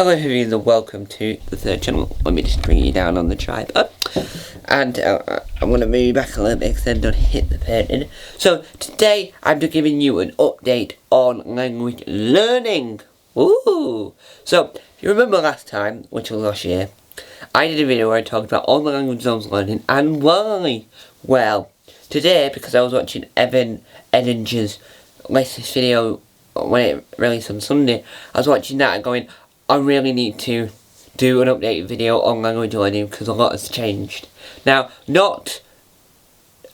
Hello everyone and welcome to the third channel. Let me just bring you down on the tripod. And I'm going to move you back a little bit because I don't hit the painting. So today I'm giving you an update on language learning. Ooh! So if you remember last time, which was last year, I did a video where I talked about all the languages I was learning and why. Well, today, because I was watching Evan Edinger's latest video when it released on Sunday, I was watching that and going, I really need to do an updated video on language learning because a lot has changed. Now, not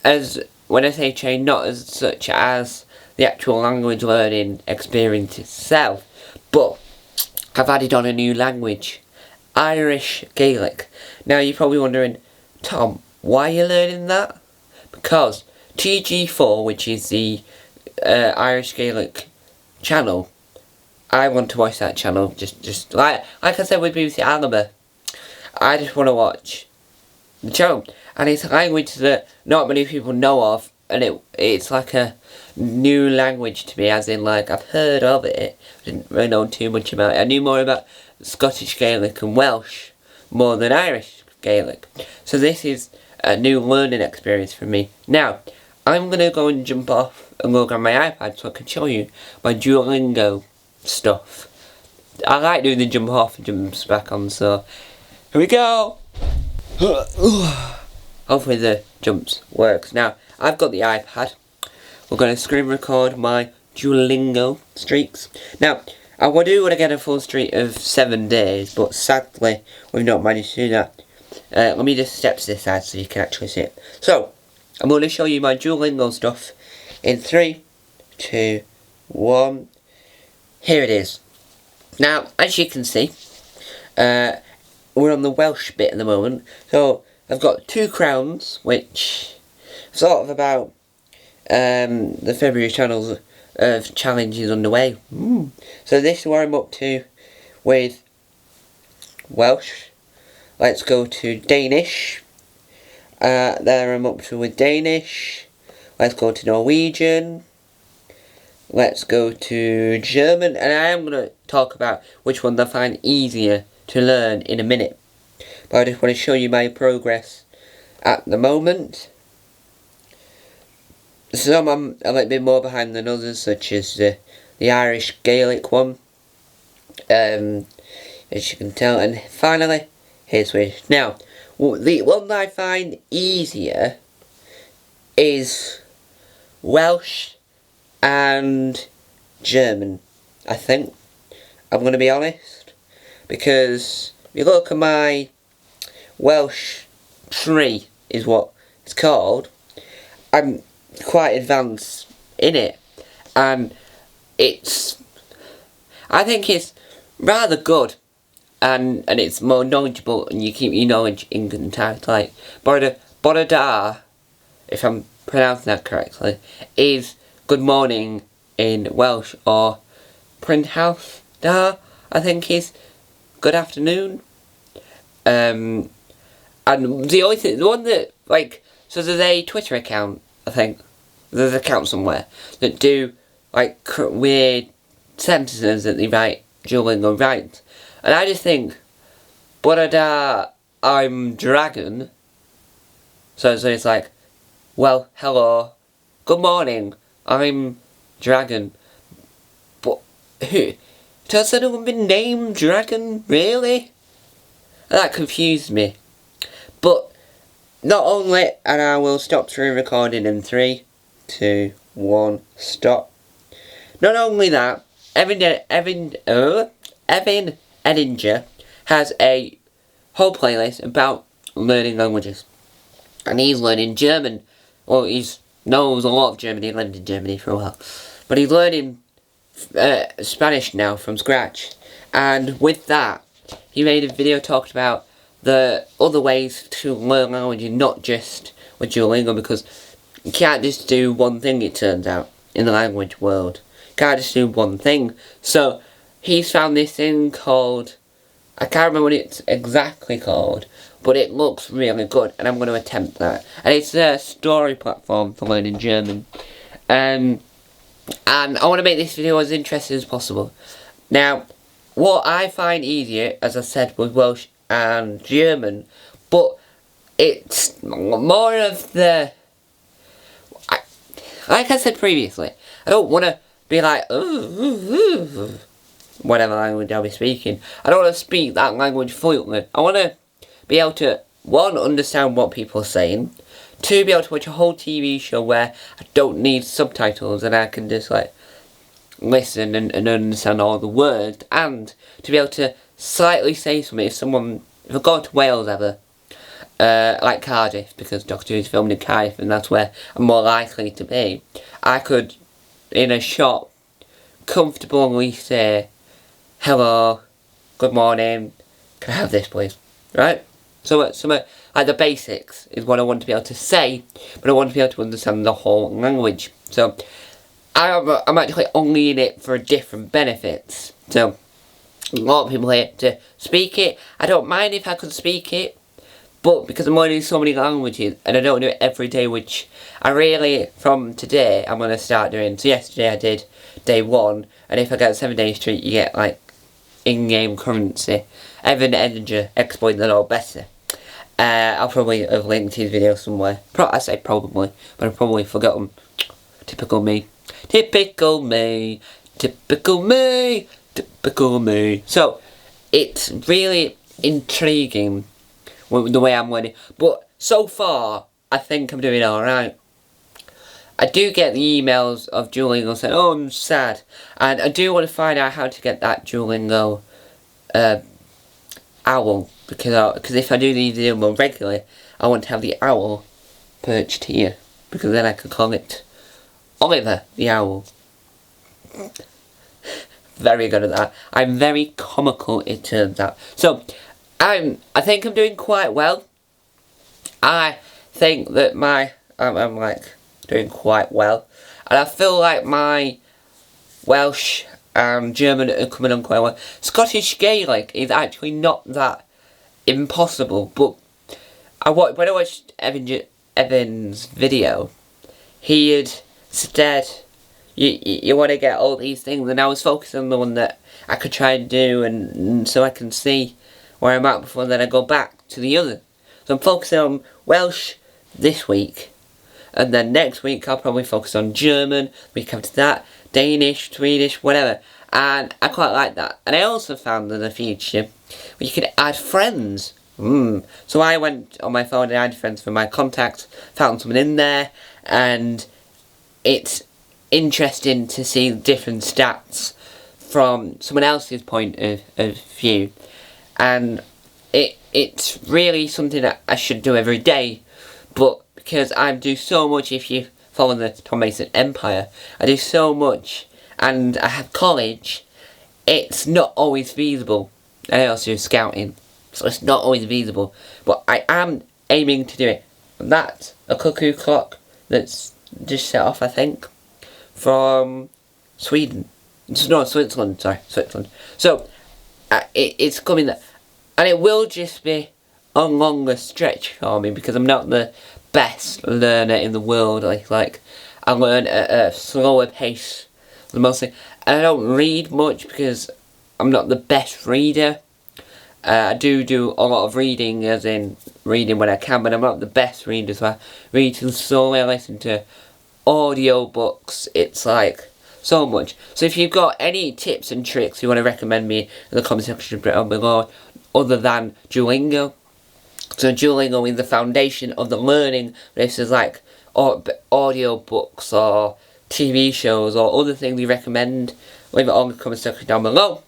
as, when I say change, not as such as the actual language learning experience itself, but I've added on a new language, Irish Gaelic. Now, you're probably wondering, Tom, why are you learning that? Because TG4, which is the Irish Gaelic channel, I want to watch that channel, just like I said with BBC Alabama. I just want to watch the channel, and it's a language that not many people know of, and it's like a new language to me, as in like I've heard of it, didn't really know too much about it. I knew more about Scottish Gaelic and Welsh more than Irish Gaelic, so this is a new learning experience for me. Now, I'm going to go and jump off and look on my iPad so I can show you my Duolingo stuff. I like doing the jump off and jumps back on, so here we go. Hopefully the jumps works. Now, I've got the iPad. We're going to screen record my Duolingo streaks. Now, I want to get a full streak of 7 days, but sadly we've not managed to do that. Let me just step to this side so you can actually see it. So, I'm going to show you my Duolingo stuff in 3, 2, 1. Here it is. Now, as you can see, we're on the Welsh bit at the moment. So, I've got 2 crowns, which sort of about the February channels of challenges underway. So this is where I'm up to with Welsh. Let's go to Danish. There I'm up to with Danish. Let's go to Norwegian. Let's go to German, and I am going to talk about which one I find easier to learn in a minute. But I just want to show you my progress at the moment. Some I'm a little bit more behind than others, such as the Irish Gaelic one, as you can tell. And finally, here's Swedish. Now, the one that I find easier is Welsh and German, I think. I'm going to be honest, because if you look at my Welsh 3 is what it's called, I'm quite advanced in it, and I think it's rather good, and it's more knowledgeable, and you keep your knowledge in contact. Like Bodada, if I'm pronouncing that correctly, is good morning in Welsh, or Prynhawn da, I think is good afternoon. And the one that, like, so there's a Twitter account, I think, there's an account somewhere, that do, like, weird sentences that they write, Duolingo writes, and I just think, Bodada, I'm dragon, so it's like, well, hello, good morning, I'm Dragon. But who? Does anyone been named Dragon? Really? That confused me. But not only, and I will stop screen recording in 3, 2, 1, stop. Not only that, Evan Edinger has a whole playlist about learning languages. And he's learning German. Well, he's knows a lot of German. He lived in Germany for a while, but he's learning Spanish now from scratch. And with that, he made a video talking about the other ways to learn languages, not just with Duolingo, because you can't just do one thing, it turns out, in the language world. You can't just do one thing. So he's found this thing called, I can't remember what it's exactly called, but it looks really good, and I'm going to attempt that. And it's a story platform for learning German. And I want to make this video as interesting as possible. Now, what I find easier, as I said, was Welsh and German, but it's more of the... like I said previously, I don't want to be like, whatever language I'll be speaking. I don't want to speak that language fluently. I want to be able to, one, understand what people are saying, two, be able to watch a whole TV show where I don't need subtitles and I can just like listen and understand all the words, and to be able to slightly say something if I've gone to Wales ever, like Cardiff, because Doctor Who's filmed in Cardiff and that's where I'm more likely to be, I could, in a shop, comfortably say, hello, good morning, can I have this please, right? So some like the basics is what I want to be able to say, but I want to be able to understand the whole language. So I'm actually only in it for different benefits. So a lot of people here to speak it. I don't mind if I could speak it, but because I'm learning so many languages and I don't do it every day, which I really, from today, I'm going to start doing. So yesterday I did day 1, and if I get 7 days straight, you get like in-game currency. Evan Edinger explained that all better. I'll probably have linked his video somewhere. I say probably, but I've probably forgotten. Typical me. Typical me. Typical me. Typical me. So, it's really intriguing the way I'm learning. But so far, I think I'm doing alright. I do get the emails of Duolingo saying, oh, I'm sad. And I do want to find out how to get that Duolingo owl. Because if I do these videos more regularly, I want to have the owl perched here. Because then I can call it Oliver the Owl. Very good at that. I'm very comical, it turns out. So, I think I'm doing quite well. I think that I'm like doing quite well. And I feel like my Welsh and German are coming on quite well. Scottish Gaelic is actually not that impossible, but when I watched Evan's video, he had said you want to get all these things, and I was focusing on the one that I could try and do, and so I can see where I'm at before then I go back to the other. So I'm focusing on Welsh this week, and then next week I'll probably focus on German, week after that, Danish, Swedish, whatever. And I quite like that. And I also found in the future where you could add friends. So I went on my phone and added friends from my contacts, found someone in there, and it's interesting to see different stats from someone else's point of view. And it's really something that I should do every day, but because I do so much, if you follow the Tom Mason Empire, I do so much, and I have college, it's not always feasible. And I also do scouting, so it's not always feasible, but I am aiming to do it. That's a cuckoo clock that's just set off, I think, from Sweden. No, Switzerland, sorry, Switzerland. So, it's coming there. And it will just be a longer stretch for me because I'm not the best learner in the world. Like I learn at a slower pace mostly. And I don't read much because I'm not the best reader. I do a lot of reading, as in reading when I can, but I'm not the best reader, so I read too slowly. I listen to audio books. It's like so much. So if you've got any tips and tricks you want to recommend me in the comment section down below, other than Duolingo. So Duolingo is the foundation of the learning. This is like audio books or TV shows or other things you recommend. Leave it all in the comment section down below.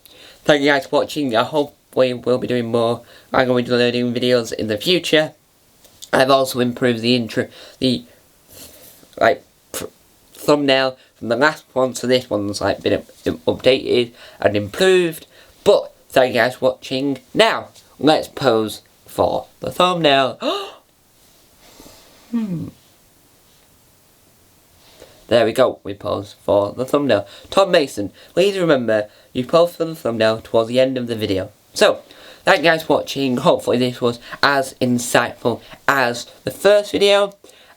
Thank you guys for watching. I hope we will be doing more language learning videos in the future. I've also improved the thumbnail from the last one, so this one's like been updated and improved. But thank you guys for watching. Now let's pose for the thumbnail. There we go, we pose for the thumbnail. Tom Mason, please remember, you pose for the thumbnail towards the end of the video. So, thank you guys for watching. Hopefully this was as insightful as the first video.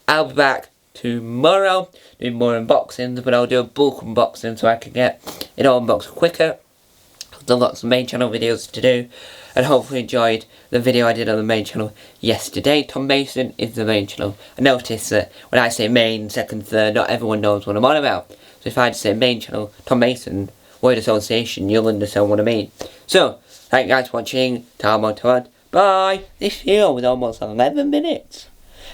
I'll be back tomorrow doing more unboxings, but I'll do a bulk unboxing so I can get it all unboxed quicker. I've got some main channel videos to do, and hopefully enjoyed the video I did on the main channel yesterday. Tom Mason is the main channel. I noticed that when I say main, second, third, not everyone knows what I'm on about. So if I just say main channel, Tom Mason, word association, you'll understand what I mean. So, thank you guys for watching. Time on to end. Bye! This video was almost 11 minutes.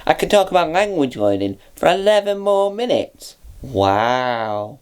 I could talk about language learning for 11 more minutes. Wow.